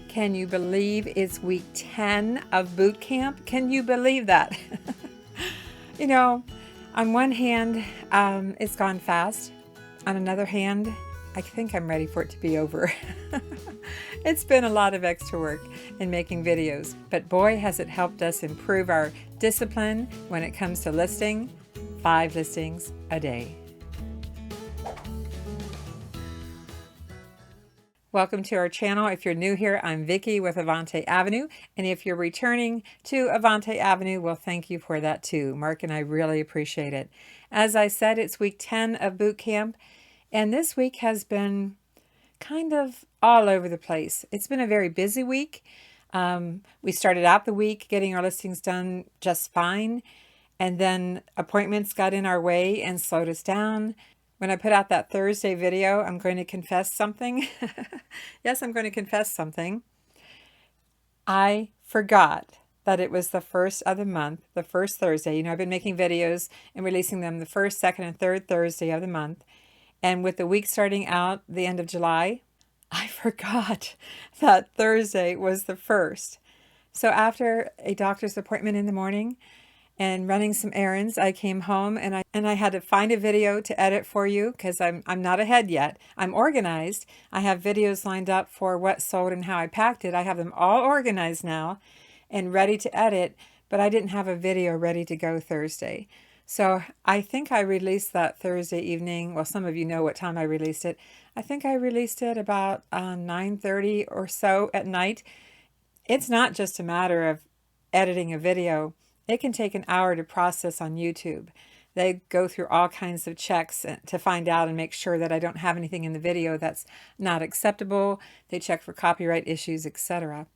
Can you believe it's week 10 of boot camp? Can you believe that? You know, on one hand, it's gone fast. On another hand, I think I'm ready for it to be over. It's been a lot of extra work in making videos, but boy, has it helped us improve our discipline when it comes to listing 5 listings a day. Welcome to our channel. If you're new here, I'm Vicki with Avante-Avenue, and if you're returning to Avante-Avenue, well, thank you for that too. Mark and I really appreciate it. As I said, it's week 10 of boot camp, and this week has been kind of all over the place. It's been a very busy week. We started out the week getting our listings done just fine, and then appointments got in our way and slowed us down. When I put out that Thursday video, I'm going to confess something. Yes, I'm going to confess something. I forgot that it was the first of the month, the first Thursday. You know, I've been making videos and releasing them the first, second, and third Thursday of the month. And with the week starting out the end of July, I forgot that Thursday was the first. So after a doctor's appointment in the morning, and running some errands, I came home and I had to find a video to edit for you because I'm not ahead yet. I'm organized. I have videos lined up for what sold and how I packed it. I have them all organized now and ready to edit, but I didn't have a video ready to go Thursday. So I think I released that Thursday evening. Well, some of you know what time I released it. I think I released it about 9:30 or so at night. It's not just a matter of editing a video. It can take an hour to process on YouTube. They go through all kinds of checks to find out and make sure that I don't have anything in the video that's not acceptable. They check for copyright issues, etc.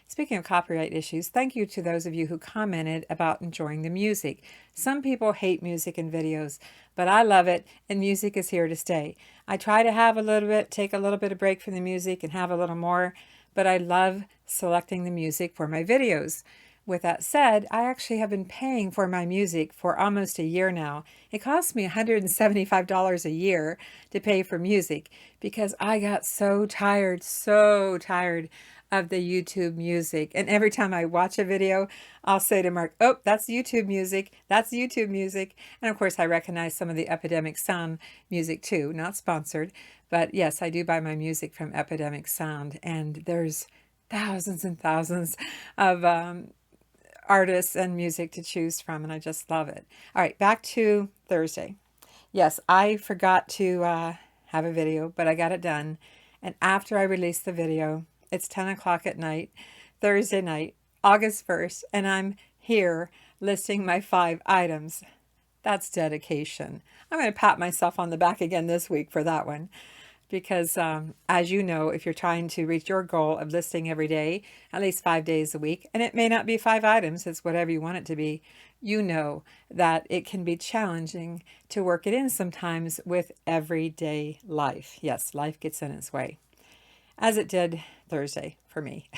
Speaking of copyright issues, thank you to those of you who commented about enjoying the music. Some people hate music in videos, but I love it, and music is here to stay. I try to have a little bit, take a little bit of break from the music and have a little more, but I love selecting the music for my videos. With that said, I actually have been paying for my music for almost a year now. It costs me $175 a year to pay for music because I got so tired of the YouTube music. And every time I watch a video, I'll say to Mark, oh, that's YouTube music. That's YouTube music. And of course, I recognize some of the Epidemic Sound music too, not sponsored. But yes, I do buy my music from Epidemic Sound. And there's thousands and thousands of artists and music to choose from, and I just love it. All right, back to Thursday. Yes, I forgot to have a video, but I got it done. And after I released the video, it's 10 o'clock at night, Thursday night, August 1st, and I'm here listing my 5 items. That's dedication. I'm going to pat myself on the back again this week for that one. Because as you know, if you're trying to reach your goal of listing every day, at least 5 days a week, and it may not be 5 items, it's whatever you want it to be, you know that it can be challenging to work it in sometimes with everyday life. Yes, life gets in its way, as it did Thursday for me.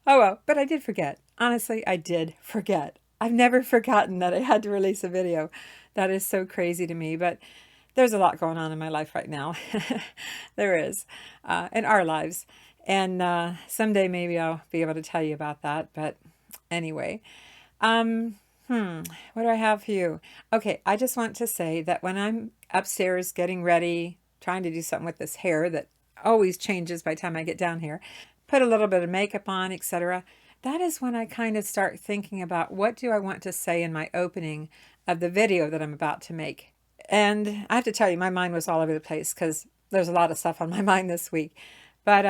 Oh well, but I did forget. Honestly, I did forget. I've never forgotten that I had to release a video. That is so crazy to me, but there's a lot going on in my life right now. There is, in our lives. And someday maybe I'll be able to tell you about that. But anyway, what do I have for you? Okay, I just want to say that when I'm upstairs getting ready, trying to do something with this hair that always changes by the time I get down here, put a little bit of makeup on, etc., that is when I kind of start thinking about what do I want to say in my opening of the video that I'm about to make. And I have to tell you, my mind was all over the place because there's a lot of stuff on my mind this week. But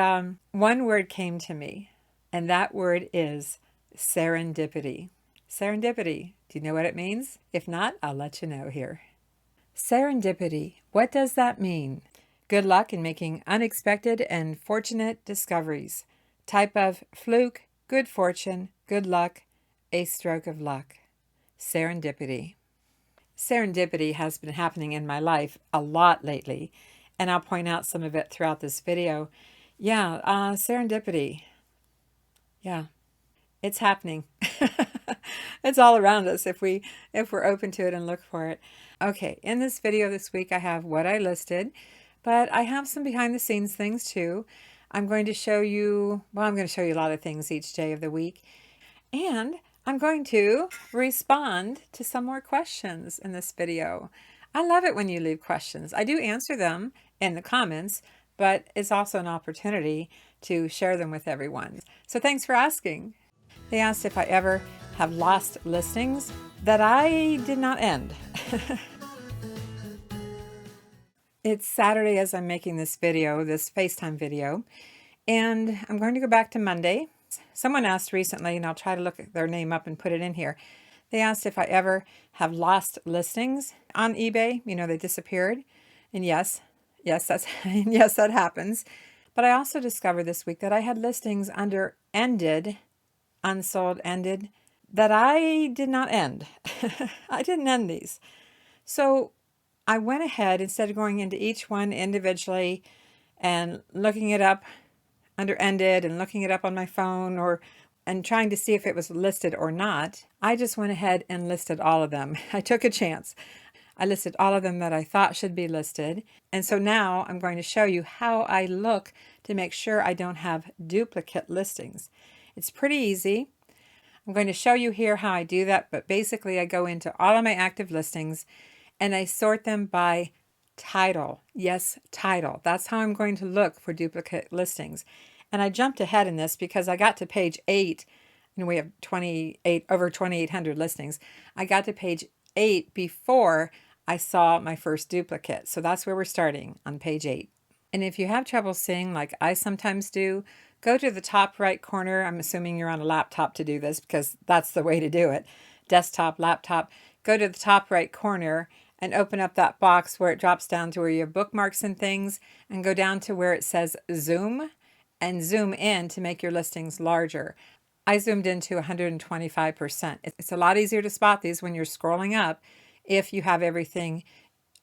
one word came to me, and that word is serendipity. Serendipity. Do you know what it means? If not, I'll let you know here. Serendipity. What does that mean? Good luck in making unexpected and fortunate discoveries. Type of fluke, good fortune, good luck, a stroke of luck. Serendipity. Serendipity has been happening in my life a lot lately, and I'll point out some of it throughout this video. Yeah, serendipity. Yeah, it's happening. It's all around us if we're open to it and look for it. Okay, in this video this week, I have what I listed, but I have some behind the scenes things too. I'm going to show you, well, I'm going to show you a lot of things each day of the week. And I'm going to respond to some more questions in this video. I love it when you leave questions. I do answer them in the comments, but it's also an opportunity to share them with everyone. So thanks for asking. They asked if I ever have lost listings that I did not end. It's Saturday as I'm making this video, this FaceTime video, and I'm going to go back to Monday. Someone asked recently, and I'll try to look at their name up and put it in here. They asked if I ever have lost listings on eBay. You know, they disappeared. And yes, yes, that happens. But I also discovered this week that I had listings under ended, unsold, ended, that I did not end. I didn't end these. So I went ahead, instead of going into each one individually and looking it up under ended and looking it up on my phone and trying to see if it was listed or not, I just went ahead and listed all of them. I took a chance. I listed all of them that I thought should be listed. And so now I'm going to show you how I look to make sure I don't have duplicate listings. It's pretty easy. I'm going to show you here how I do that, but basically I go into all of my active listings and I sort them by title. Yes, title. That's how I'm going to look for duplicate listings. And I jumped ahead in this because I got to page 8, and we have over 2,800 listings. I got to page 8 before I saw my first duplicate. So that's where we're starting, on page 8. And if you have trouble seeing, like I sometimes do, go to the top right corner. I'm assuming you're on a laptop to do this because that's the way to do it. Desktop, laptop. Go to the top right corner and open up that box where it drops down to where you have bookmarks and things, and go down to where it says zoom and zoom in to make your listings larger. I zoomed into 125%. It's a lot easier to spot these when you're scrolling up if you have everything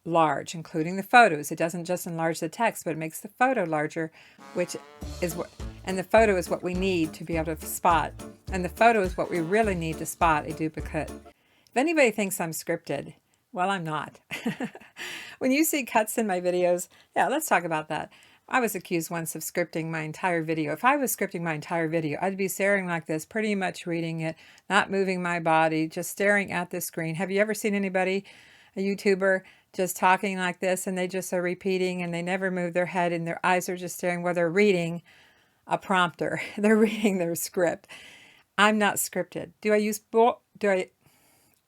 large, including the photos. It doesn't just enlarge the text, but it makes the photo larger, and the photo is what we need to be able to spot. And the photo is what we really need to spot a duplicate. If anybody thinks I'm scripted, well, I'm not. When you see cuts in my videos, yeah, let's talk about that. I was accused once of scripting my entire video. If I was scripting my entire video, I'd be staring like this, pretty much reading it, not moving my body, just staring at the screen. Have you ever seen anybody, a YouTuber, just talking like this and they just are repeating and they never move their head and their eyes are just staring while they're reading a prompter? They're reading their script. I'm not scripted.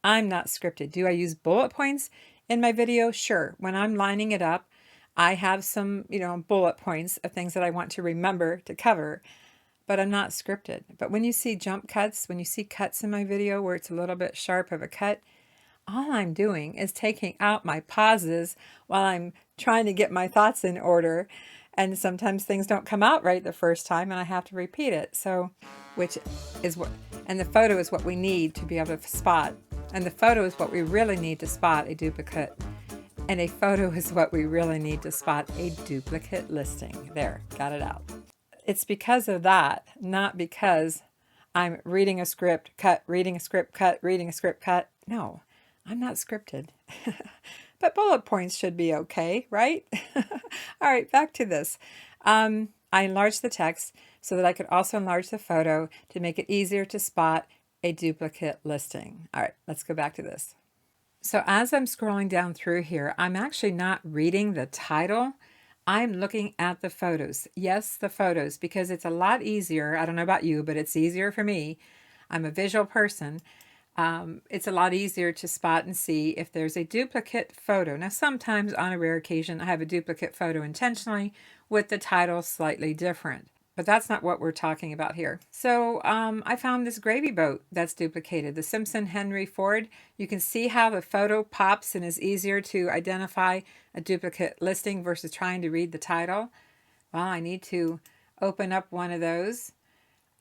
I'm not scripted. Do I use bullet points in my video? Sure. When I'm lining it up, I have some, bullet points of things that I want to remember to cover, but I'm not scripted. But when you see jump cuts, when you see cuts in my video where it's a little bit sharp of a cut, all I'm doing is taking out my pauses while I'm trying to get my thoughts in order. And sometimes things don't come out right the first time and I have to repeat it. And the photo is what we need to be able to spot. And the photo is what we really need to spot a duplicate. And a photo is what we really need to spot a duplicate listing. There, got it out. It's because of that, not because I'm reading a script, cut, reading a script, cut, reading a script, cut. No, I'm not scripted. But bullet points should be okay, right? All right, back to this. I enlarged the text so that I could also enlarge the photo to make it easier to spot a duplicate listing. All right, let's go back to this. So as I'm scrolling down through here, I'm actually not reading the title. I'm looking at the photos. Yes, the photos, because it's a lot easier. I don't know about you, but it's easier for me. I'm a visual person. It's a lot easier to spot and see if there's a duplicate photo. Now, sometimes on a rare occasion, I have a duplicate photo intentionally with the title slightly different. But that's not what we're talking about here. So I found this gravy boat that's duplicated, the Simpson Henry Ford. You can see how the photo pops and is easier to identify a duplicate listing versus trying to read the title. Well, I need to open up one of those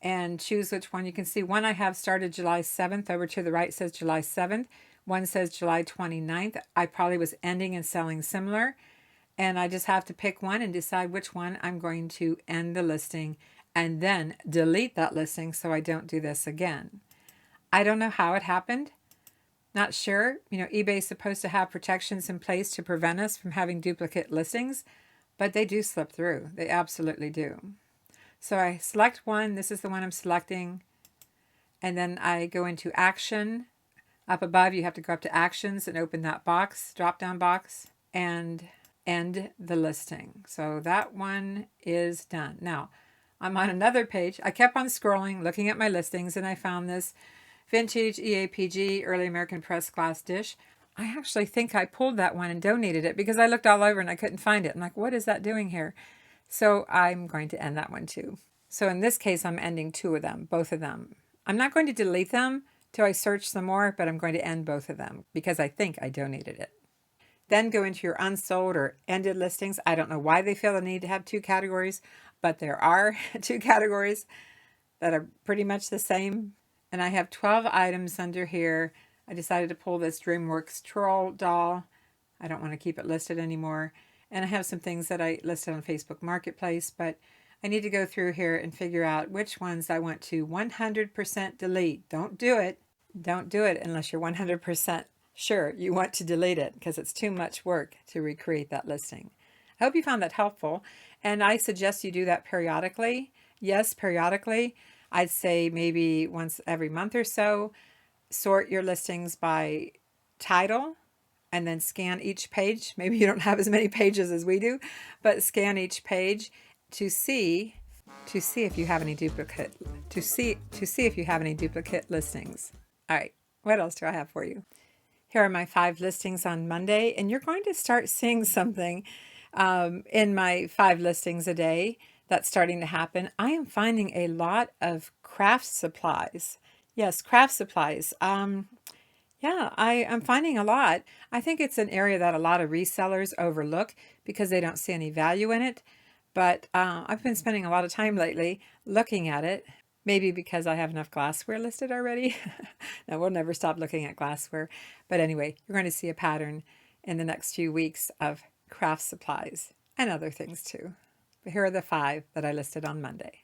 and choose which one. You can see one I have started July 7th. Over to the right says July 7th. One says July 29th. I probably was ending and selling similar. And I just have to pick one and decide which one I'm going to end the listing and then delete that listing so I don't do this again. I don't know how it happened. Not sure. eBay is supposed to have protections in place to prevent us from having duplicate listings, but they do slip through. They absolutely do. So I select one. This is the one I'm selecting. And then I go into action. Up above, you have to go up to actions and open that box, drop-down box, and end the listing. So that one is done. Now, I'm on another page. I kept on scrolling, looking at my listings, and I found this vintage EAPG Early American Press glass dish. I actually think I pulled that one and donated it because I looked all over and I couldn't find it. I'm like, what is that doing here? So I'm going to end that one too. So in this case, I'm ending two of them, both of them. I'm not going to delete them till I search some more, but I'm going to end both of them because I think I donated it. Then go into your unsold or ended listings. I don't know why they feel the need to have two categories, but there are two categories that are pretty much the same. And I have 12 items under here. I decided to pull this DreamWorks troll doll. I don't want to keep it listed anymore. And I have some things that I listed on Facebook Marketplace, but I need to go through here and figure out which ones I want to 100% delete. Don't do it. Don't do it unless you're 100% sure you want to delete it because it's too much work to recreate that listing. I hope you found that helpful. And I suggest you do that periodically. Yes, periodically. I'd say maybe once every month or so. Sort your listings by title and then scan each page. Maybe you don't have as many pages as we do, but scan each page to see if you have any duplicate if you have any duplicate listings. All right, what else do I have for you? Here are my 5 listings on Monday, and you're going to start seeing something in my 5 listings a day that's starting to happen. I am finding a lot of craft supplies. Yes, craft supplies. Yeah, I'm finding a lot. I think it's an area that a lot of resellers overlook because they don't see any value in it. But I've been spending a lot of time lately looking at it. Maybe because I have enough glassware listed already. No, we'll never stop looking at glassware. But anyway, you're going to see a pattern in the next few weeks of craft supplies and other things too. But here are the 5 that I listed on Monday.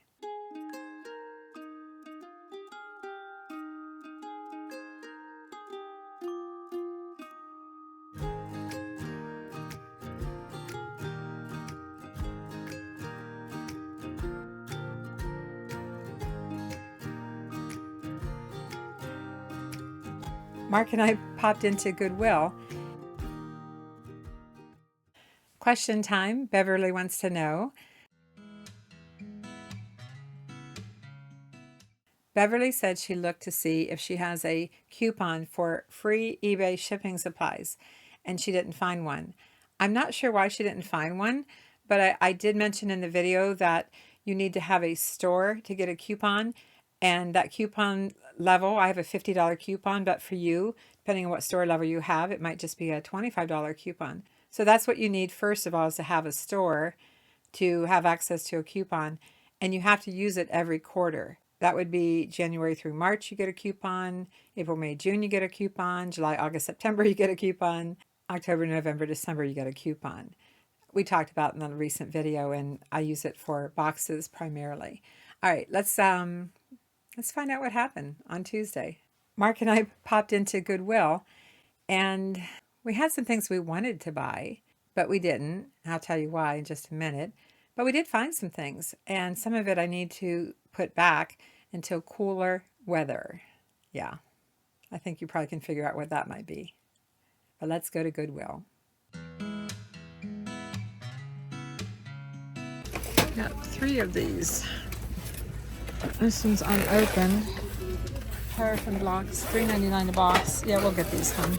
Mark and I popped into Goodwill. Question time. Beverly wants to know. Beverly said she looked to see if she has a coupon for free eBay shipping supplies, and she didn't find one. I'm not sure why she didn't find one, but I did mention in the video that you need to have a store to get a coupon, and that coupon level, I have a $50 coupon, but for you, depending on what store level you have, it might just be a $25 coupon. So that's what you need first of all, is to have a store to have access to a coupon, and you have to use it every quarter. That would be January through March, you get a coupon. April, May, June, you get a coupon. July, August, September, you get a coupon. October, November, December, you get a coupon. We talked about in a recent video, and I use it for boxes primarily. All right, let's find out what happened on Tuesday. Mark and I popped into Goodwill, and we had some things we wanted to buy, but we didn't. I'll tell you why in just a minute. But we did find some things, and some of it I need to put back until cooler weather. Yeah, I think you probably can figure out what that might be. But let's go to Goodwill. Got 3 of these. This one's unopened. Paraffin blocks, $3.99 a box. Yeah, we'll get these home.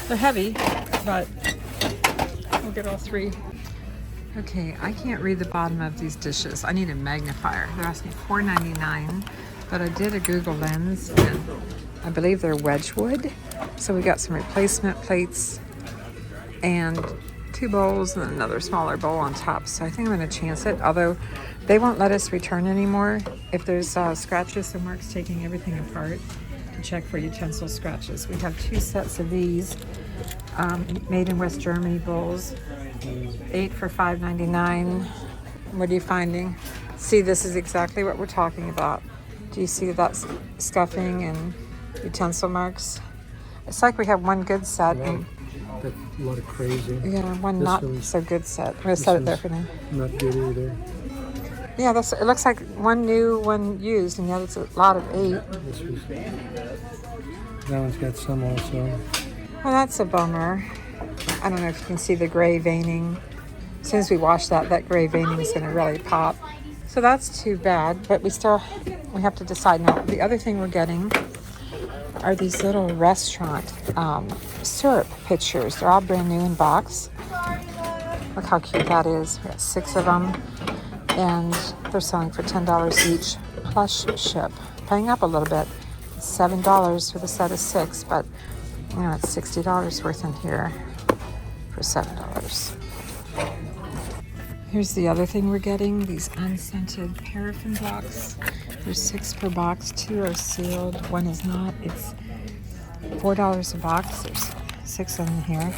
They're heavy, but we'll get all 3. Okay, I can't read the bottom of these dishes. I need a magnifier. They're asking $4.99, but I did a Google Lens, and I believe they're Wedgwood. So we got some replacement plates and 2 bowls and another smaller bowl on top. So I think I'm going to chance it, although they won't let us return anymore if there's scratches. So Mark's taking everything apart to check for utensil scratches. We have 2 sets of these made in West Germany bowls. 8 for $5.99. What are you finding? See, this is exactly what we're talking about. Do you see that scuffing and utensil marks? It's like we have one good set. Wow. And That's a lot of crazy. yeah, one This not one- so good set. I'm going to set it there for now. Not good either. Yeah, that's, it looks like one new, one used, and yet it's a lot of 8. This was, that one's got some also. Well, that's a bummer. I don't know if you can see the gray veining. As soon as we wash that, that gray veining is going to really pop. So that's too bad, but we have to decide now. The other thing we're getting are these little restaurant syrup pitchers. They're all brand new in box. Look how cute that is. We got 6 of them, and they're selling for $10 each plus ship. Paying up a little bit. It's $7 for the set of 6, but you know, it's $60 worth in here for $7. Here's the other thing we're getting, these unscented paraffin blocks. There's 6 per box, 2 are sealed, 1 is not. It's $4 a box. There's 6 of them here,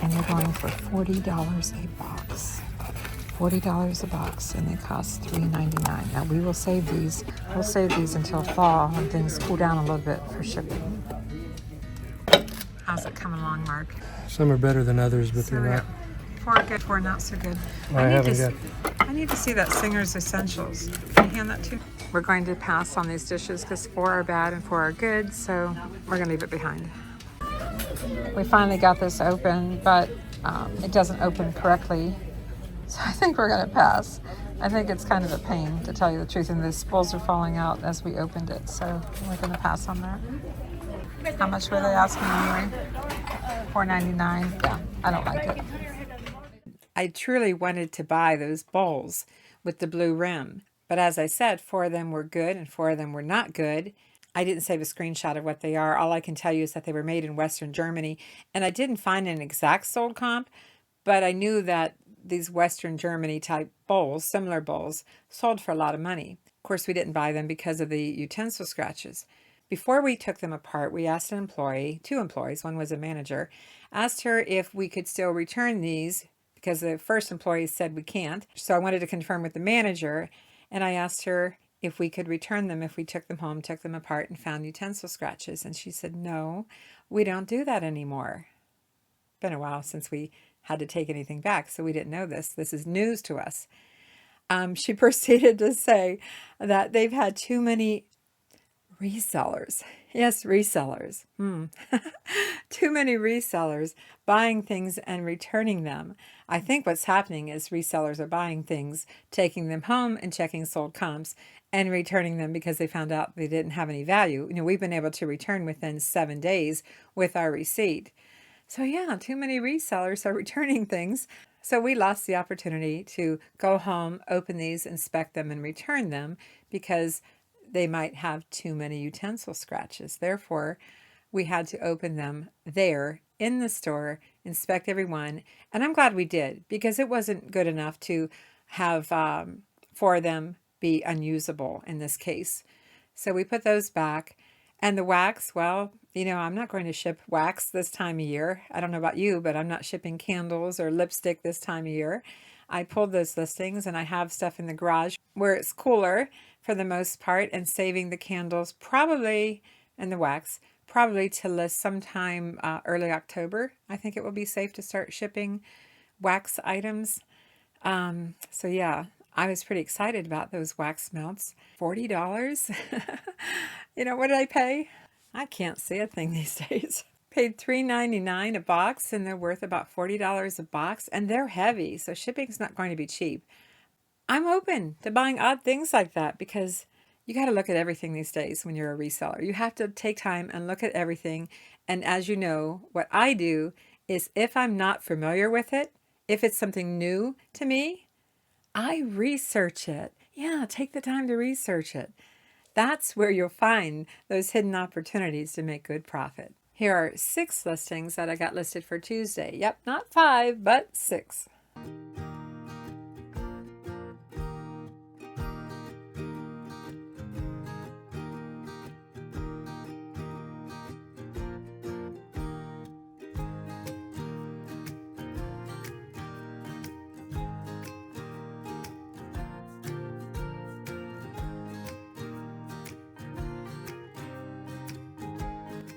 and they're going for $40 a box. $40 a box, and they cost $3.99. Now we will save these. We'll save these until fall when things cool down a little bit for shipping. How's it coming along, Mark? Some are better than others, but So they're not. 4 good, 4 not so good. I need to see that Singer's Essentials. Can you hand that to me? We're going to pass on these dishes because 4 are bad and 4 are good, so we're going to leave it behind. We finally got this open, but it doesn't open correctly, so I think we're going to pass. I think it's kind of a pain, to tell you the truth, and the spools are falling out as we opened it, so we're going to pass on that. How much were they asking anyway? $4.99. Yeah, I don't like it. I truly wanted to buy those bowls with the blue rim, but as I said, 4 of them were good and 4 of them were not good. I didn't save a screenshot of what they are. All I can tell you is that they were made in Western Germany, and I didn't find an exact sold comp, but I knew that these Western Germany type bowls, similar bowls, sold for a lot of money. Of course, we didn't buy them because of the utensil scratches. Before we took them apart, we asked an employee, 2 employees, one was a manager, asked her if we could still return these because the first employee said we can't. So I wanted to confirm with the manager, and I asked her if we could return them if we took them home, took them apart, and found utensil scratches. And she said, no, we don't do that anymore. Been a while since we had to take anything back, so we didn't know this. This is news to us. She proceeded to say that they've had too many resellers. Yes, resellers. Too many resellers buying things and returning them. I think what's happening is resellers are buying things, taking them home and checking sold comps and returning them because they found out they didn't have any value. You know, we've been able to return within 7 days with our receipt. So yeah, too many resellers are returning things. So we lost the opportunity to go home, open these, inspect them, and return them because they might have too many utensil scratches. Therefore, we had to open them there in the store, inspect every one. And I'm glad we did because it wasn't good enough to have 4 of them be unusable in this case. So we put those back. And the wax, well, you know, I'm not going to ship wax this time of year. I don't know about you, but I'm not shipping candles or lipstick this time of year. I pulled those listings and I have stuff in the garage where it's cooler for the most part, and saving the candles probably, and the wax, probably to list sometime early October. I think it will be safe to start shipping wax items. So yeah, I was pretty excited about those wax melts. $40? You know, what did I pay? I can't see a thing these days. Paid $3.99 a box, and they're worth about $40 a box, and they're heavy, so shipping's not going to be cheap. I'm open to buying odd things like that because you got to look at everything these days when you're a reseller. You have to take time and look at everything. And as you know, what I do is if I'm not familiar with it, if it's something new to me, I research it. Yeah, take the time to research it. That's where you'll find those hidden opportunities to make good profit. Here are 6 listings that I got listed for Tuesday. Yep, not 5, but 6.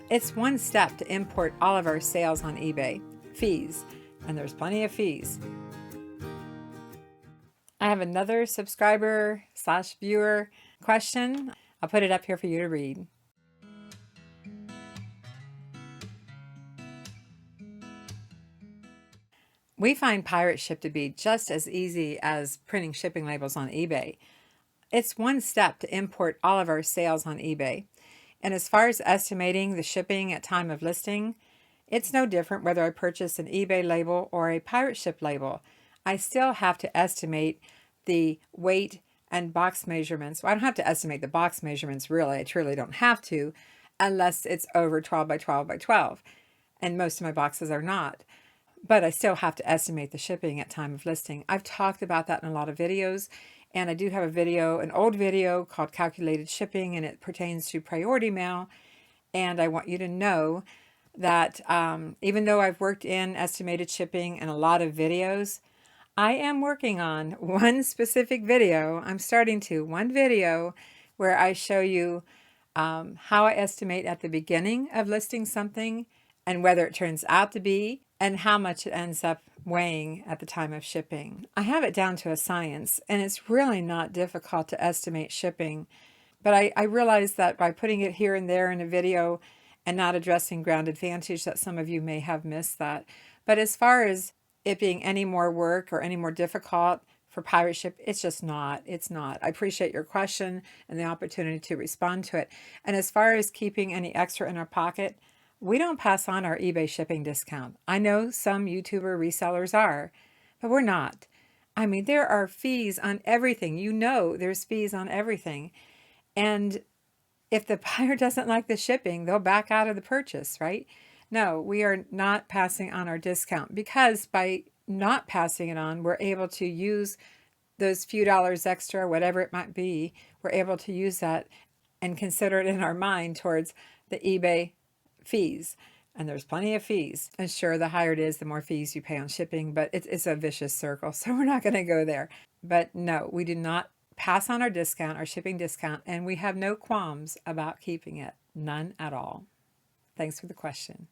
It's one step to import all of our sales on eBay. Fees. And there's plenty of fees. I have another subscriber/viewer question. I'll put it up here for you to read. We find pirate ship to be just as easy as printing shipping labels on eBay. It's one step to import all of our sales on eBay. And as far as estimating the shipping at time of listing, it's no different whether I purchase an eBay label or a pirate ship label. I still have to estimate the weight and box measurements. Well, I don't have to estimate the box measurements, really. I truly don't have to, unless it's over 12 by 12 by 12. And most of my boxes are not. But I still have to estimate the shipping at time of listing. I've talked about that in a lot of videos. And I do have a video, an old video called Calculated Shipping, and it pertains to priority mail. And I want you to know that even though I've worked in estimated shipping in a lot of videos, I am working on one specific video. I'm starting to, one video where I show you how I estimate at the beginning of listing something and whether it turns out to be and how much it ends up weighing at the time of shipping. I have it down to a science, and it's really not difficult to estimate shipping. But I realize that by putting it here and there in a video and not addressing ground advantage, that some of you may have missed that. But as far as it being any more work or any more difficult for pirate ship, it's just not. It's not. I appreciate your question and the opportunity to respond to it. And as far as keeping any extra in our pocket, we don't pass on our eBay shipping discount. I know some YouTuber resellers are, but we're not. I mean, there are fees on everything. You know, there's fees on everything. And if the buyer doesn't like the shipping, they'll back out of the purchase, right? No, we are not passing on our discount, because by not passing it on, we're able to use those few dollars extra, whatever it might be, we're able to use that and consider it in our mind towards the eBay fees. And there's plenty of fees. And sure, the higher it is, the more fees you pay on shipping, but it's a vicious circle. So we're not going to go there. But no, we do not pass on our discount, our shipping discount, and we have no qualms about keeping it. None at all. Thanks for the question.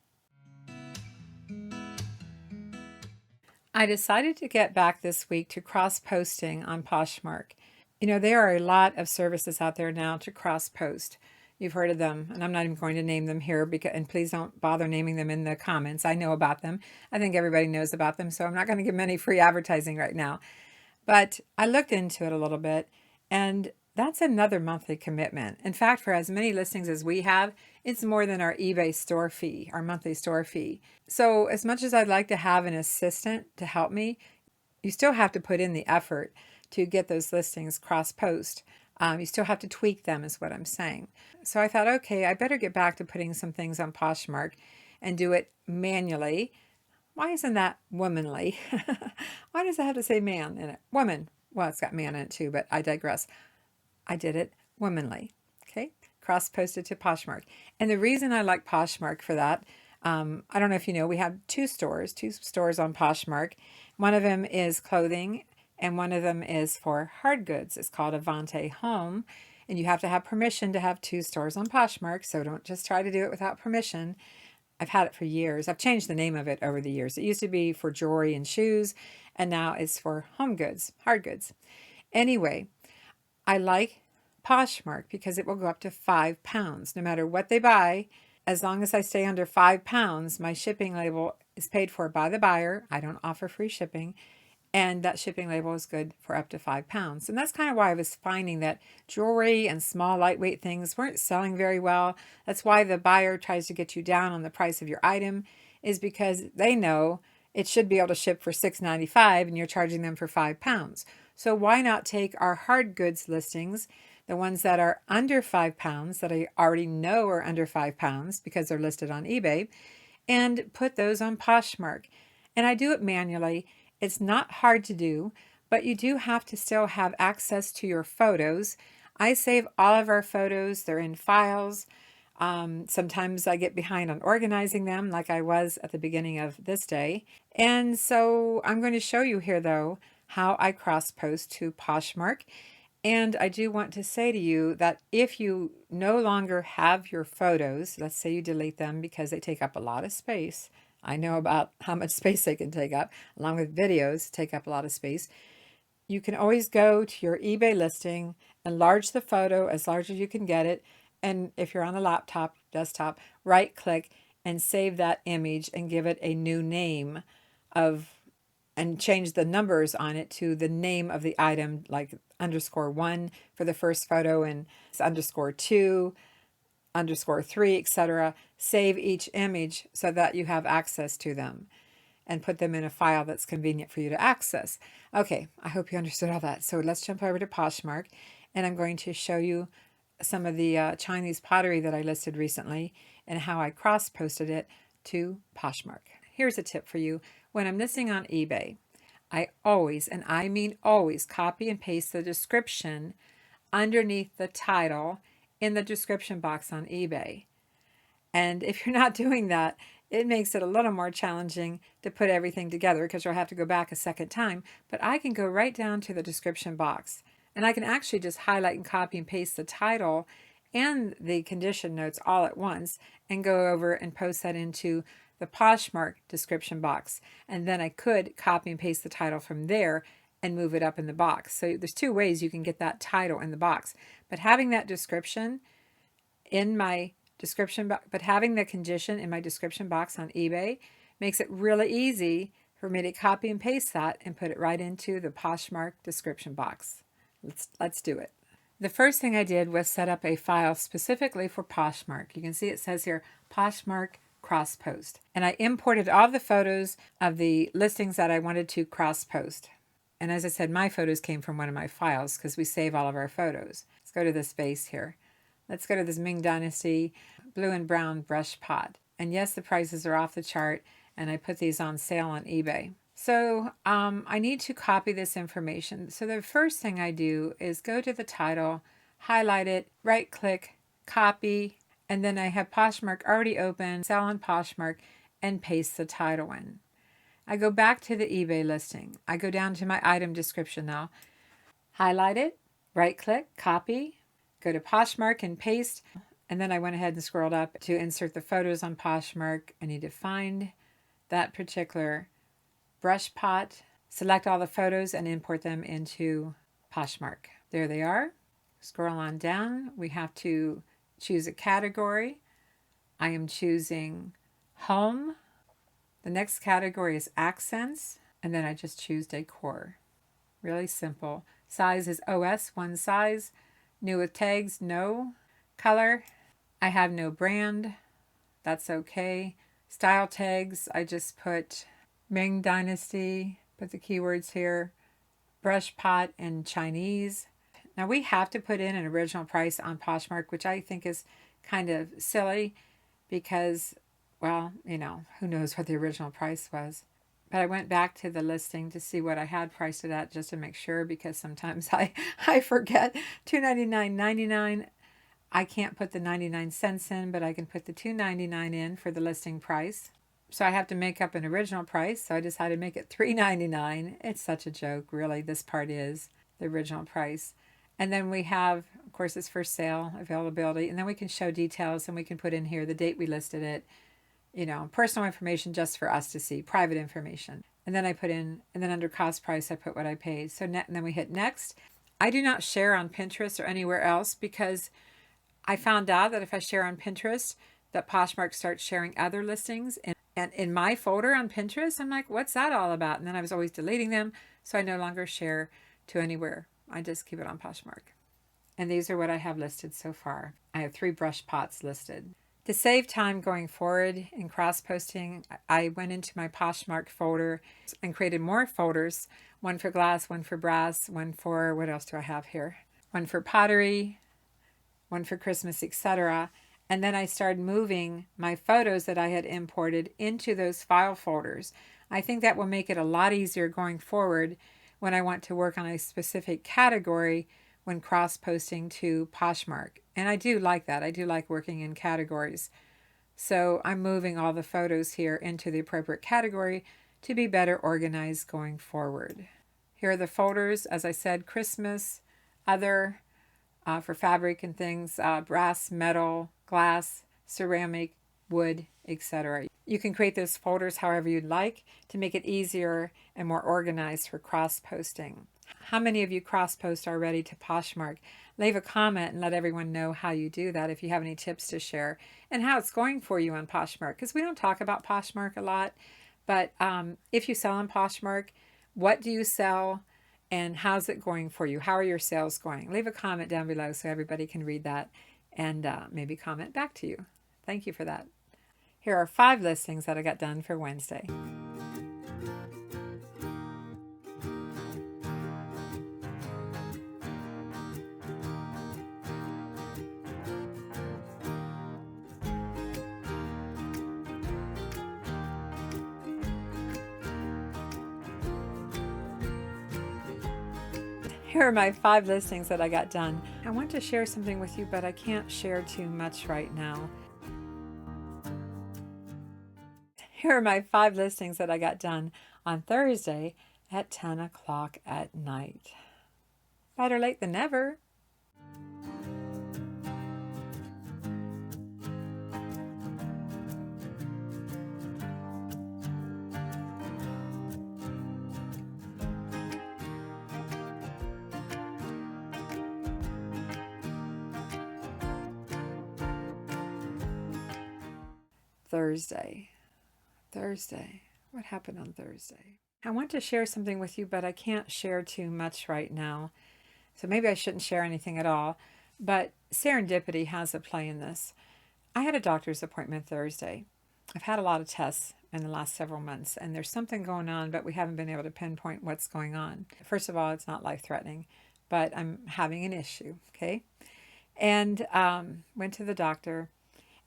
I decided to get back this week to cross-posting on Poshmark. You know, there are a lot of services out there now to cross-post. You've heard of them, and I'm not even going to name them here, and please don't bother naming them in the comments. I know about them. I think everybody knows about them, so I'm not going to give them any free advertising right now. But I looked into it a little bit, and that's another monthly commitment. In fact, for as many listings as we have, it's more than our eBay store fee, our monthly store fee. So as much as I'd like to have an assistant to help me, you still have to put in the effort to get those listings cross-post. You still have to tweak them, is what I'm saying. So I thought, okay, I better get back to putting some things on Poshmark and do it manually. Why isn't that womanly? Why does it have to say man in it? Woman. Well, it's got man in it too, but I digress. I did it womanly. Okay, cross-posted to Poshmark. And the reason I like Poshmark for that, I don't know if you know, we have two stores on Poshmark. One of them is clothing, and one of them is for hard goods. It's called Avante Home, and you have to have permission to have two stores on Poshmark, so don't just try to do it without permission. I've had it for years. I've changed the name of it over the years. It used to be for jewelry and shoes, and now it's for home goods, hard goods. Anyway, I like Poshmark because it will go up to 5 pounds. No matter what they buy, as long as I stay under 5 pounds, my shipping label is paid for by the buyer. I don't offer free shipping. And that shipping label is good for up to 5 pounds. And that's kind of why I was finding that jewelry and small lightweight things weren't selling very well. That's why the buyer tries to get you down on the price of your item, is because they know it should be able to ship for $6.95 and you're charging them for 5 pounds. So why not take our hard goods listings, the ones that are under 5 pounds, that I already know are under 5 pounds because they're listed on eBay, and put those on Poshmark. And I do it manually. It's not hard to do, but you do have to still have access to your photos. I save all of our photos. They're in files. Sometimes I get behind on organizing them, like I was at the beginning of this day. And so I'm going to show you here, though, how I cross-post to Poshmark. And I do want to say to you that if you no longer have your photos, let's say you delete them because they take up a lot of space. I know about how much space they can take up, along with videos take up a lot of space. You can always go to your eBay listing, enlarge the photo as large as you can get it, and if you're on a laptop, desktop, right click and save that image and give it a new name of, and change the numbers on it to the name of the item, like _1 for the first photo and _2, _3, etc. Save each image so that you have access to them and put them in a file that's convenient for you to access. Okay, I hope you understood all that. So let's jump over to Poshmark, and I'm going to show you some of the Chinese pottery that I listed recently and how I cross-posted it to Poshmark. Here's a tip for you. When I'm listing on eBay, I always, and I mean always, copy and paste the description underneath the title in the description box on eBay. And if you're not doing that, it makes it a little more challenging to put everything together because you'll have to go back a second time. But I can go right down to the description box, and I can actually just highlight and copy and paste the title and the condition notes all at once and go over and post that into the Poshmark description box. And then I could copy and paste the title from there and move it up in the box. So there's two ways you can get that title in the box. But having that description in my description box, but having the condition in my description box on eBay makes it really easy for me to copy and paste that and put it right into the Poshmark description box. Let's do it. The first thing I did was set up a file specifically for Poshmark. You can see it says here Poshmark cross post, and I imported all the photos of the listings that I wanted to cross post. And as I said, my photos came from one of my files because we save all of our photos. Let's go to this vase here. Let's go to this Ming Dynasty blue and brown brush pot. And yes, the prices are off the chart, and I put these on sale on eBay. So I need to copy this information. So the first thing I do is go to the title, highlight it, right click, copy, and then I have Poshmark already open, sell on Poshmark, and paste the title in. I go back to the eBay listing. I go down to my item description now, highlight it, right click, copy, go to Poshmark and paste, and then I went ahead and scrolled up to insert the photos on Poshmark. I need to find that particular brush pot, select all the photos, and import them into Poshmark. There they are. Scroll on down. We have to choose a category. I am choosing home. The next category is accents, and then I just choose decor. Really simple. Size is OS, one size. New with tags, no. Color, I have no brand. That's okay. Style tags, I just put Ming Dynasty, put the keywords here, brush pot, and Chinese. Now we have to put in an original price on Poshmark, which I think is kind of silly because, well, you know, who knows what the original price was. But I went back to the listing to see what I had priced it at just to make sure, because sometimes I forget. $299.99. I can't put the 99 cents in, but I can put the $2.99 in for the listing price. So I have to make up an original price, so I decided to make it $3.99. It's such a joke, really. This part is the original price. And then we have, of course, it's for sale, availability, and then we can show details, and we can put in here the date we listed it, you know, personal information just for us to see, private information. And then I put in, and then under cost price, I put what I paid. So and then we hit next. I do not share on Pinterest or anywhere else because I found out that if I share on Pinterest, that Poshmark starts sharing other listings. And in my folder on Pinterest, I'm like, what's that all about? And then I was always deleting them, so I no longer share to anywhere. I just keep it on Poshmark. And these are what I have listed so far. I have 3 brush pots listed. To save time going forward in cross-posting, I went into my Poshmark folder and created more folders, one for glass, one for brass, one for, what else do I have here? One for pottery, one for Christmas, etc. And then I started moving my photos that I had imported into those file folders. I think that will make it a lot easier going forward when I want to work on a specific category when cross-posting to Poshmark. And I do like that. I do like working in categories. So I'm moving all the photos here into the appropriate category to be better organized going forward. Here are the folders, as I said, Christmas, other, for fabric and things, brass, metal, glass, ceramic, wood, etc. You can create those folders however you'd like to make it easier and more organized for cross-posting. How many of you cross-post already to Poshmark? Leave a comment and let everyone know how you do that if you have any tips to share and how it's going for you on Poshmark. Because we don't talk about Poshmark a lot, but if you sell on Poshmark, what do you sell and how's it going for you? How are your sales going? Leave a comment down below so everybody can read that and maybe comment back to you. Thank you for that. Here are 5 listings that I got done for Wednesday. Here are my 5 listings that I got done. I want to share something with you, but I can't share too much right now. Here are my 5 listings that I got done on Thursday at 10 o'clock at night. Better late than never. Thursday. What happened on Thursday? I want to share something with you, but I can't share too much right now. So maybe I shouldn't share anything at all. But serendipity has a play in this. I had a doctor's appointment Thursday. I've had a lot of tests in the last several months, and there's something going on, but we haven't been able to pinpoint what's going on. First of all, it's not life-threatening, but I'm having an issue, okay? And went to the doctor,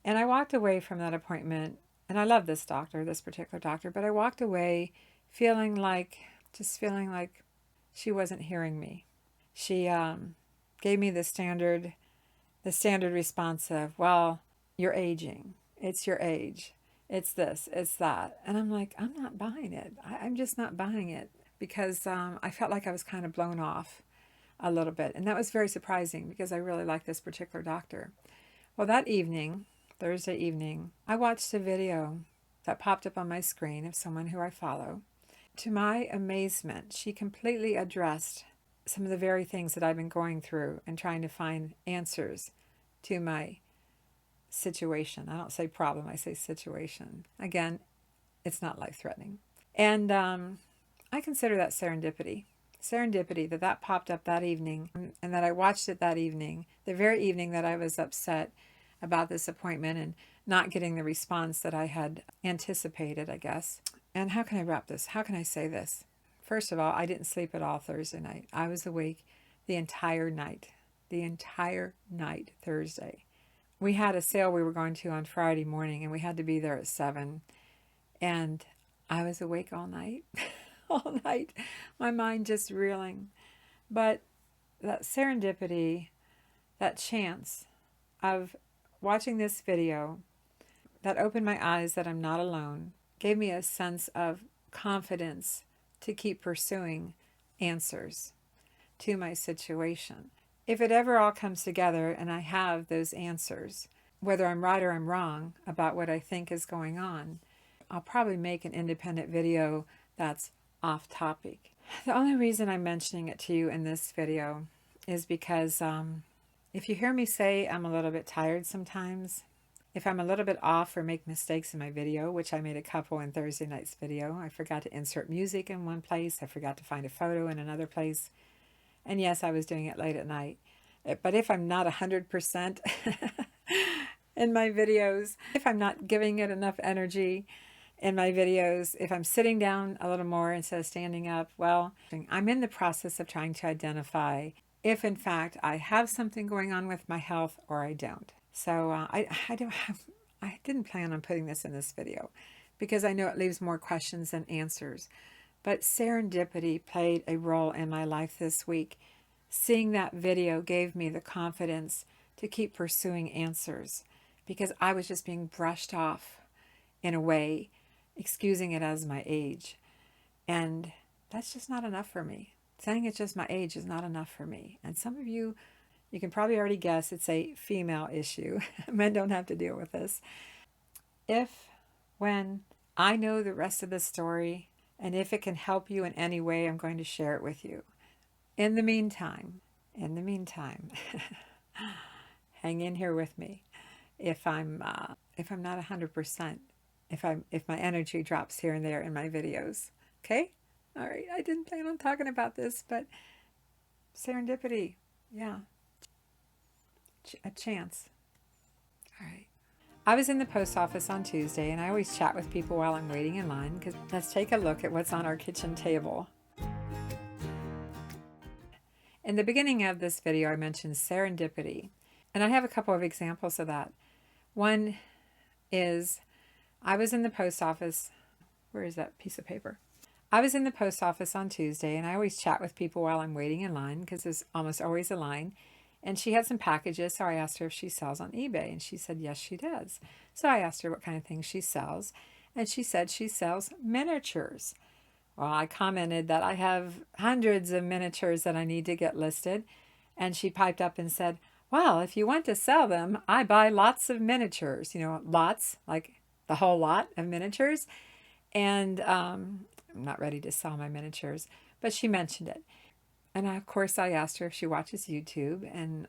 and I walked away from that appointment, and I love this doctor, this particular doctor, but I walked away feeling like she wasn't hearing me. She gave me the standard response of, well, you're aging. It's your age. It's this, it's that. And I'm like, I'm not buying it. I'm just not buying it because I felt like I was kind of blown off a little bit. And that was very surprising because I really like this particular doctor. Well, that evening, Thursday evening, I watched a video that popped up on my screen of someone who I follow. To my amazement, she completely addressed some of the very things that I've been going through and trying to find answers to my situation. I don't say problem, I say situation. Again, it's not life-threatening. And I consider that serendipity. Serendipity that popped up that evening and that I watched it that evening, the very evening that I was upset about this appointment and not getting the response that I had anticipated, I guess. And how can I wrap this? How can I say this? First of all, I didn't sleep at all Thursday night. I was awake the entire night Thursday. We had a sale we were going to on Friday morning, and we had to be there at 7. And I was awake all night, all night, my mind just reeling. But that serendipity, that chance of watching this video that opened my eyes that I'm not alone, gave me a sense of confidence to keep pursuing answers to my situation. If it ever all comes together and I have those answers, whether I'm right or I'm wrong about what I think is going on, I'll probably make an independent video that's off topic. The only reason I'm mentioning it to you in this video is because if you hear me say I'm a little bit tired sometimes, if I'm a little bit off or make mistakes in my video, which I made a couple in Thursday night's video, I forgot to insert music in one place, I forgot to find a photo in another place, and yes, I was doing it late at night. But if I'm not 100% in my videos, if I'm not giving it enough energy in my videos, if I'm sitting down a little more instead of standing up, well, I'm in the process of trying to identify if in fact I have something going on with my health or I don't. So I didn't plan on putting this in this video because I know it leaves more questions than answers. But serendipity played a role in my life this week. Seeing that video gave me the confidence to keep pursuing answers because I was just being brushed off in a way, excusing it as my age. And that's just not enough for me. Saying it's just my age is not enough for me. And some of you can probably already guess it's a female issue. Men don't have to deal with this. When I know the rest of the story, and if it can help you in any way, I'm going to share it with you. in the meantime, in the meantime, hang in here with me. If I'm not 100%, if my energy drops here and there in my videos, okay? All right, I didn't plan on talking about this, but serendipity, yeah, a chance. All right. I was in the post office on Tuesday, and I always chat with people while I'm waiting in line, because let's take a look at what's on our kitchen table. In the beginning of this video, I mentioned serendipity, and I have a couple of examples of that. One is I was in the post office. Where is that piece of paper? I was in the post office on Tuesday, and I always chat with people while I'm waiting in line because there's almost always a line. And she had some packages, so I asked her if she sells on eBay, and she said yes, she does. So I asked her what kind of things she sells, and she said she sells miniatures. Well, I commented that I have hundreds of miniatures that I need to get listed, and she piped up and said, well, if you want to sell them, I buy lots of miniatures, lots, like the whole lot of miniatures. And I'm not ready to sell my miniatures, but she mentioned it. And of course, I asked her if she watches YouTube, and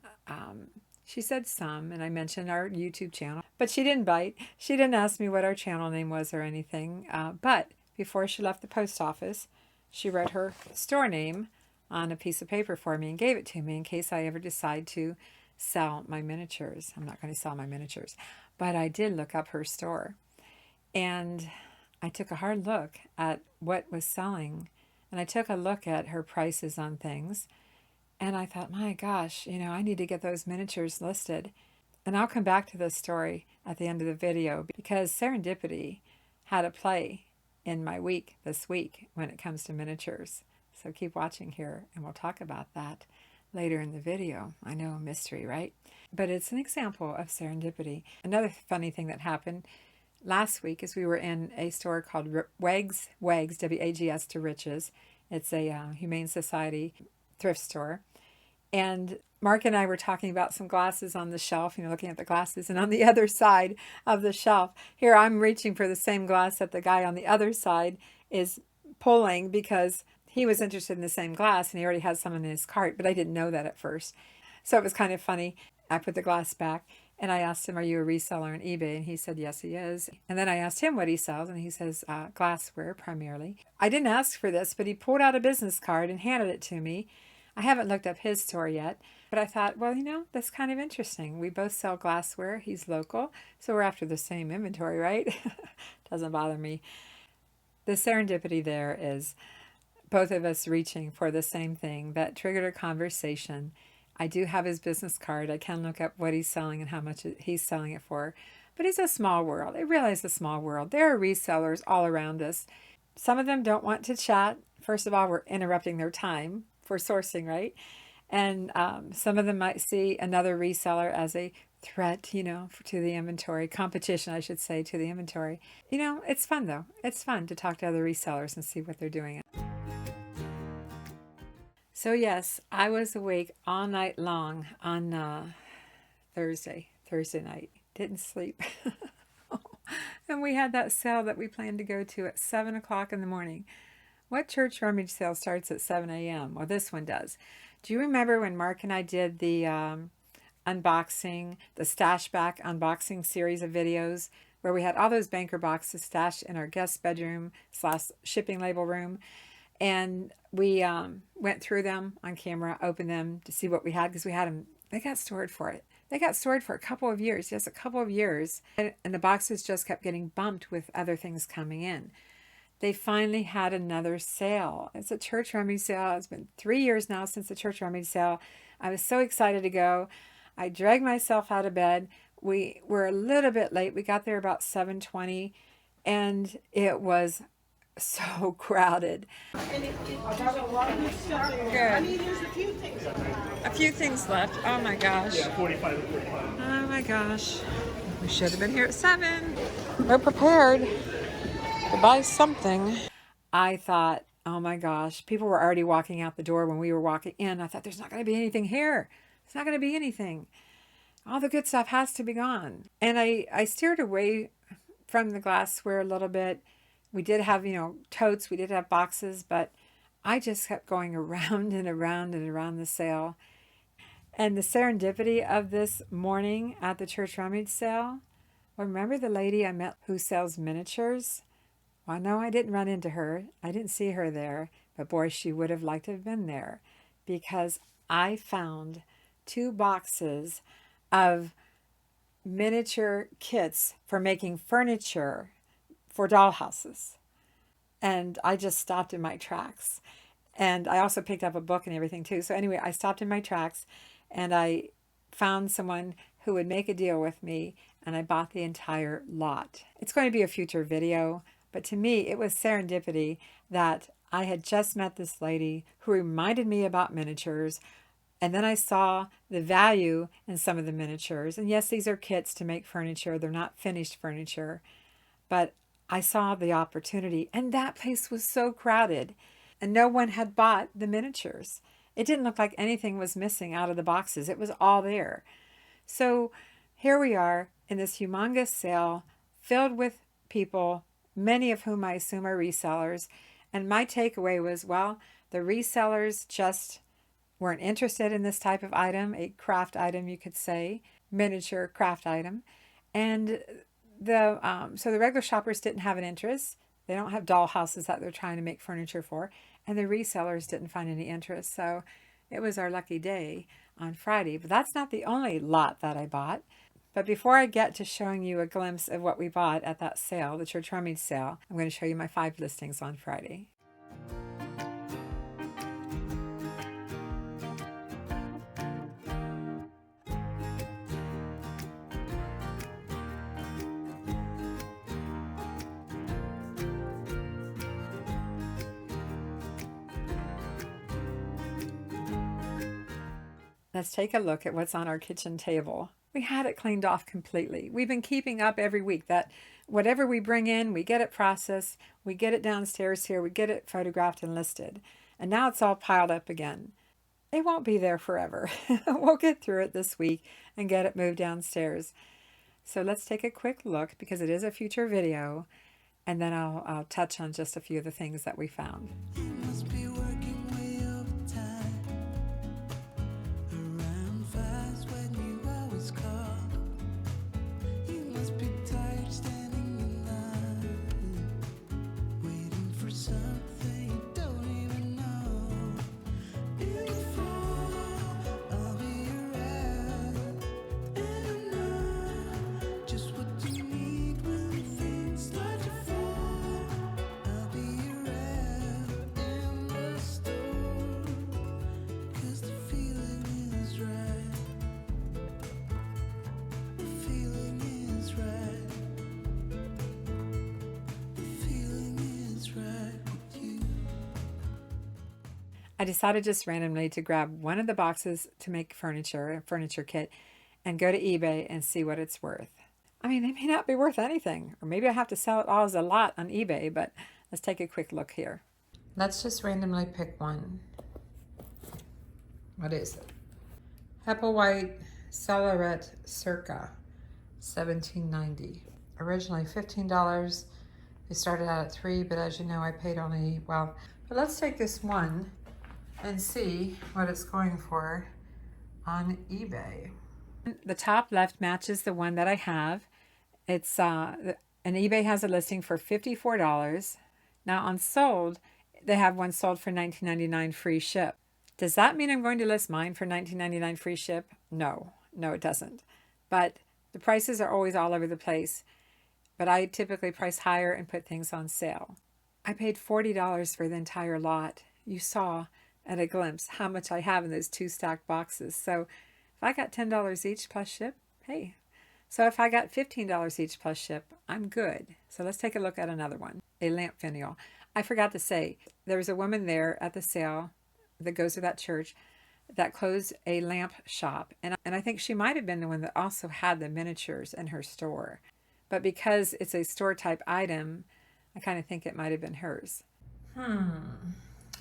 she said some, and I mentioned our YouTube channel, but she didn't bite. She didn't ask me what our channel name was or anything. But before she left the post office, she wrote her store name on a piece of paper for me and gave it to me in case I ever decide to sell my miniatures. I'm not going to sell my miniatures, but I did look up her store, and I took a hard look at what was selling, and I took a look at her prices on things, and I thought, my gosh, I need to get those miniatures listed. And I'll come back to this story at the end of the video because serendipity had a play in my week this week when it comes to miniatures. So keep watching here, and we'll talk about that later in the video. I know, a mystery, right? But it's an example of serendipity. Another funny thing that happened last week is we were in a store called WAGS, W-A-G-S to Riches. It's a Humane Society thrift store. And Mark and I were talking about some glasses on the shelf, looking at the glasses. And on the other side of the shelf, here I'm reaching for the same glass that the guy on the other side is pulling because he was interested in the same glass and he already had some in his cart, but I didn't know that at first. So it was kind of funny. I put the glass back and I asked him, are you a reseller on eBay? And he said, yes, he is. And then I asked him what he sells, and he says glassware primarily. I didn't ask for this, but he pulled out a business card and handed it to me. I haven't looked up his store yet, but I thought, well, that's kind of interesting. We both sell glassware. He's local, so we're after the same inventory, right? Doesn't bother me. The serendipity there is both of us reaching for the same thing that triggered a conversation. I do have his business card. I can look up what he's selling and how much he's selling it for. But it's a small world. It really is a small world. There are resellers all around us. Some of them don't want to chat. First of all, we're interrupting their time for sourcing, right? And some of them might see another reseller as a threat, to the inventory, competition, I should say, to the inventory. It's fun though. It's fun to talk to other resellers and see what they're doing. So yes, I was awake all night long on Thursday night. Didn't sleep. And we had that sale that we planned to go to at 7 o'clock in the morning. What church rummage sale starts at 7 a.m.? Well, this one does. Do you remember when Mark and I did the unboxing, the stash back unboxing series of videos where we had all those banker boxes stashed in our guest bedroom / shipping label room? And we went through them on camera, opened them to see what we had because we had them. They got stored for it. They got stored for a couple of years. Yes, a couple of years. And the boxes just kept getting bumped with other things coming in. They finally had another sale. It's a church rummage sale. It's been 3 years now since the church rummage sale. I was so excited to go. I dragged myself out of bed. We were a little bit late. We got there about 7:20, and it was so crowded. Good. A few things left. Oh my gosh. Yeah, 45 to 45. Oh my gosh. We should have been here at 7. We're prepared to buy something. I thought, oh my gosh, people were already walking out the door when we were walking in. I thought, there's not going to be anything here. There's not going to be anything. All the good stuff has to be gone. And I steered away from the glassware a little bit. We did have, totes, we did have boxes, but I just kept going around and around and around the sale. And the serendipity of this morning at the church rummage sale, well, remember the lady I met who sells miniatures? Well, no, I didn't run into her. I didn't see her there, but boy, she would have liked to have been there because I found 2 boxes of miniature kits for making furniture for dollhouses. And I just stopped in my tracks. And I also picked up a book and everything too. So anyway, I stopped in my tracks and I found someone who would make a deal with me, and I bought the entire lot. It's going to be a future video, but to me it was serendipity that I had just met this lady who reminded me about miniatures, and then I saw the value in some of the miniatures. And yes, these are kits to make furniture. They're not finished furniture, but I saw the opportunity, and that place was so crowded and no one had bought the miniatures. It didn't look like anything was missing out of the boxes. It was all there. So here we are in this humongous sale filled with people, many of whom I assume are resellers. And my takeaway was, well, the resellers just weren't interested in this type of item, a craft item, you could say, miniature craft item. And so the regular shoppers didn't have an interest. They don't have doll houses that they're trying to make furniture for. And the resellers didn't find any interest. So it was our lucky day on Friday. But that's not the only lot that I bought. But before I get to showing you a glimpse of what we bought at that sale, the church rummage sale, I'm going to show you my 5 listings on Friday. Let's take a look at what's on our kitchen table. We had it cleaned off completely. We've been keeping up every week that whatever we bring in, we get it processed, we get it downstairs here, we get it photographed and listed. And now it's all piled up again. It won't be there forever. We'll get through it this week and get it moved downstairs. So let's take a quick look because it is a future video, and then I'll touch on just a few of the things that we found. I decided just randomly to grab one of the boxes to make furniture, a furniture kit, and go to eBay and see what it's worth. I mean, it may not be worth anything, or maybe I have to sell it all as a lot on eBay, but let's take a quick look here. Let's just randomly pick one. What is it? Applewhite Cellaret Circa, $17.90. Originally $15. They started out at $3, but as you know, I paid only, well, but let's take this one and see what it's going for on eBay. The top left matches the one that I have. It's and eBay has a listing for $54. Now on sold, they have one sold for $19.99 free ship. Does that mean I'm going to list mine for $19.99 free ship? No, it doesn't. But the prices are always all over the place. But I typically price higher and put things on sale. I paid $40 for the entire lot. You saw at a glimpse how much I have in those 2 stacked boxes. So if I got $10 each plus ship, hey. So if I got $15 each plus ship, I'm good. So let's take a look at another one, a lamp finial. I forgot to say, there was a woman there at the sale that goes to that church that closed a lamp shop. And I think she might have been the one that also had the miniatures in her store. But because it's a store type item, I kind of think it might have been hers.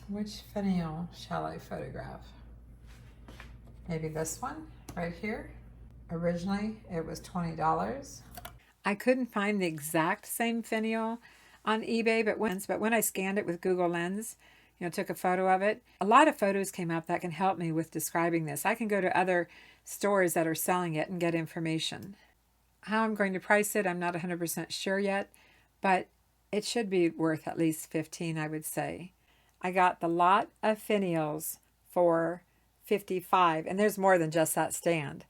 Which finial shall I photograph? Maybe this one right here. Originally, it was $20. I couldn't find the exact same finial on eBay, but when I scanned it with Google Lens, took a photo of it. A lot of photos came up that can help me with describing this. I can go to other stores that are selling it and get information. How I'm going to price it, I'm not 100% sure yet, but it should be worth at least $15, I would say. I got the lot of finials for $55, and there's more than just that stand.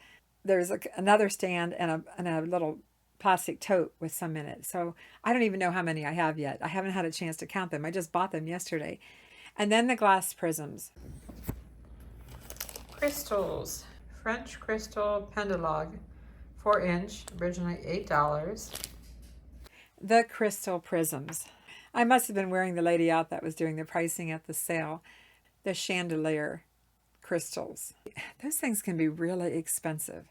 There's another stand and a little plastic tote with some in it. So I don't even know how many I have yet. I haven't had a chance to count them. I just bought them yesterday. And then the glass prisms. Crystals. French crystal pendulogue, 4-inch, originally $8. The crystal prisms. I must have been wearing the lady out that was doing the pricing at the sale. The chandelier crystals. Those things can be really expensive.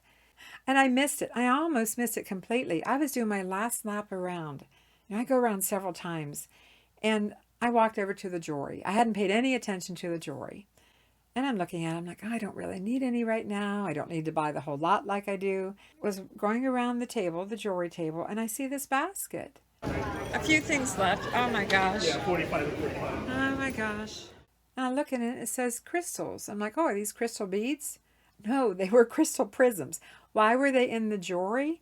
And I missed it. I almost missed it completely. I was doing my last lap around. I go around several times. And I walked over to the jewelry. I hadn't paid any attention to the jewelry. And I'm looking at it. I'm like, I don't really need any right now. I don't need to buy the whole lot like I do. Was going around the table, the jewelry table, and I see this basket. A few things left. Oh my gosh. Yeah, 45 to 45. Oh my gosh. And I look at it, it says crystals. I'm like, oh, are these crystal beads? No, they were crystal prisms. Why were they in the jewelry?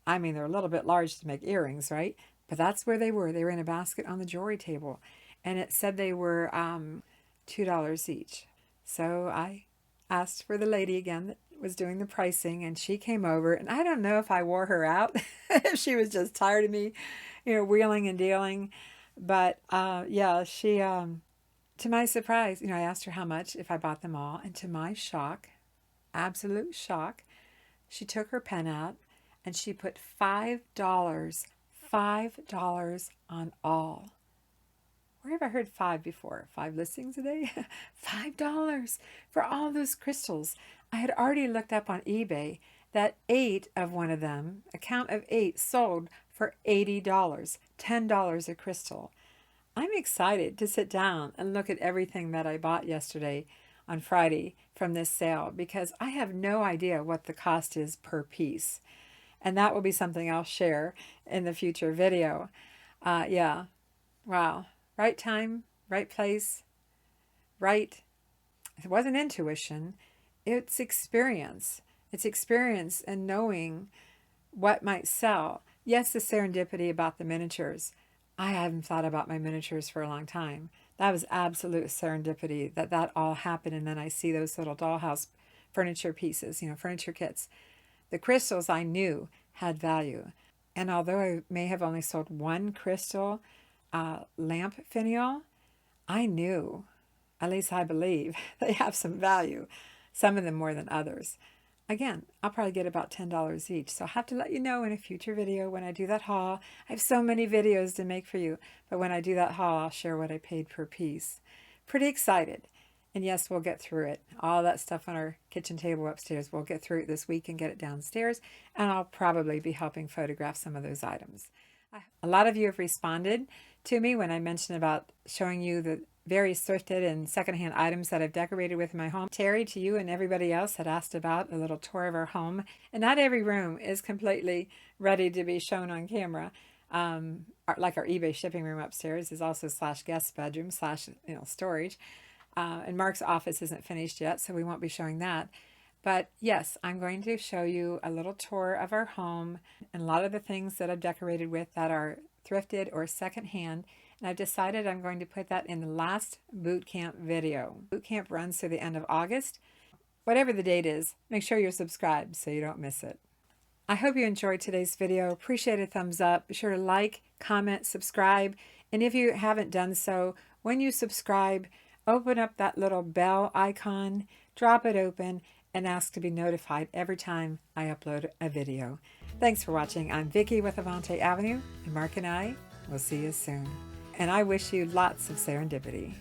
I mean, they're a little bit large to make earrings, right? But that's where they were. They were in a basket on the jewelry table. And it said they were $2 each. So I asked for the lady again that was doing the pricing, and she came over. And I don't know if I wore her out, if she was just tired of me, wheeling and dealing. But yeah, she, to my surprise, I asked her how much if I bought them all. And to my shock, absolute shock, she took her pen out and she put $5 on all. Where have I heard 5 before? 5 listings a day? $5 for all those crystals. I had already looked up on eBay that 8 of one of them, a count of 8, sold for $80, $10 a crystal. I'm excited to sit down and look at everything that I bought yesterday on Friday from this sale, because I have no idea what the cost is per piece. And that will be something I'll share in the future video. Yeah, wow. Right time, right place, right. It wasn't intuition, it's experience. It's experience and knowing what might sell. Yes, the serendipity about the miniatures. I haven't thought about my miniatures for a long time. That was absolute serendipity that all happened, and then I see those little dollhouse furniture pieces, furniture kits. The crystals I knew had value. And although I may have only sold one crystal lamp finial, I knew, at least I believe, they have some value, some of them more than others. Again, I'll probably get about $10 each, so I'll have to let you know in a future video when I do that haul. I have so many videos to make for you, but when I do that haul, I'll share what I paid per piece. Pretty excited. And yes, we'll get through it. All that stuff on our kitchen table upstairs, we'll get through it this week and get it downstairs, and I'll probably be helping photograph some of those items. A lot of you have responded to me when I mentioned about showing you the various thrifted and secondhand items that I've decorated with in my home. Terry, to you and everybody else, had asked about a little tour of our home, and not every room is completely ready to be shown on camera. Like our eBay shipping room upstairs is also / guest bedroom / storage. And Mark's office isn't finished yet, so we won't be showing that. But yes, I'm going to show you a little tour of our home and a lot of the things that I've decorated with that are thrifted or secondhand. And I've decided I'm going to put that in the last boot camp video. Boot camp runs through the end of August. Whatever the date is, make sure you're subscribed so you don't miss it. I hope you enjoyed today's video. Appreciate a thumbs up. Be sure to like, comment, subscribe. And if you haven't done so, when you subscribe, open up that little bell icon, drop it open, and ask to be notified every time I upload a video. Thanks for watching. I'm Vicki with Avante Avenue, and Mark and I will see you soon. And I wish you lots of serendipity.